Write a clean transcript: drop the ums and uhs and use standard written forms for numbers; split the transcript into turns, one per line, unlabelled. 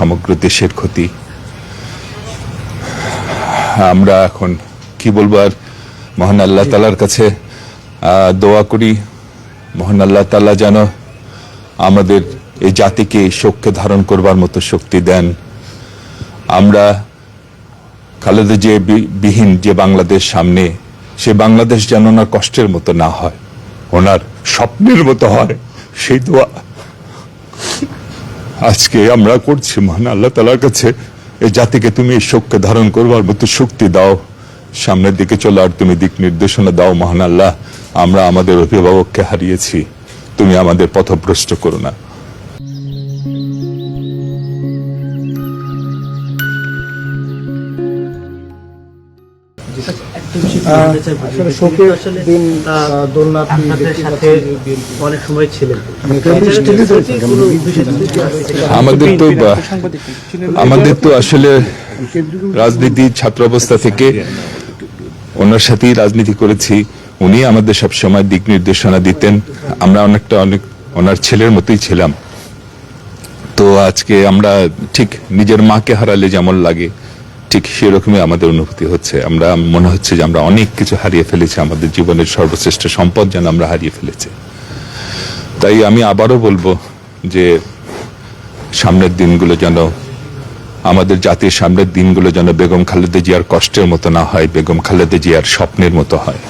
সমগ্র দেশের ক্ষতি। আমরা এখন কি বলবো, আর মহান আল্লাহ তাআলার কাছে দোয়া করি, মহান আল্লাহ তাআলা যেন আমাদের এই জাতিকে শোককে ধারণ করবার মতো শক্তি দেন। আমরা খালেদা জিয়া বিহীন যে বাংলাদেশ সামনে, সে বাংলাদেশ যেন ওনার কষ্টের মতো না হয়, ওনার স্বপ্নের মতো হয়, সেই দোয়া আজকে আমরা করছি। মহান আল্লাহ তাআলার কাছে এই জাতিকে তুমি এই শোককে ধারণ করবার মতো শক্তি দাও, সামনের দিকে চলার তুমি দিক নির্দেশনা দাও। মহান আল্লাহ, আমরা আমাদের অভিভাবককে হারিয়েছি, তুমি আমাদের পথভ্রষ্ট করো না। আমাদের তো আসলে রাজনীতি ছাত্র অবস্থা থেকে ওনার সাথেই রাজনীতি করেছি, উনি আমাদের সব সময় দিক নির্দেশনা দিতেন, আমরা অনেক ওনার ছেলের মতোই ছিলাম। তো আজকে আমরা ঠিক নিজের মাকে হারালে যেমন লাগে, ঠিক সেরকমই আমাদের অনুভূতি হচ্ছে। আমরা মনে হচ্ছে যে আমরা অনেক কিছু হারিয়ে ফেলেছি, আমাদের জীবনের সর্বশ্রেষ্ঠ সম্পদ যেন আমরা হারিয়ে ফেলেছি। তাই আমি আবারও বলবো যে সামনের দিনগুলো যেন, আমাদের জাতির সামনের দিনগুলো যেন বেগম খালেদা জিয়ার কষ্টের মতো না হয়, বেগম খালেদা জিয়ার স্বপ্নের মতো হয়।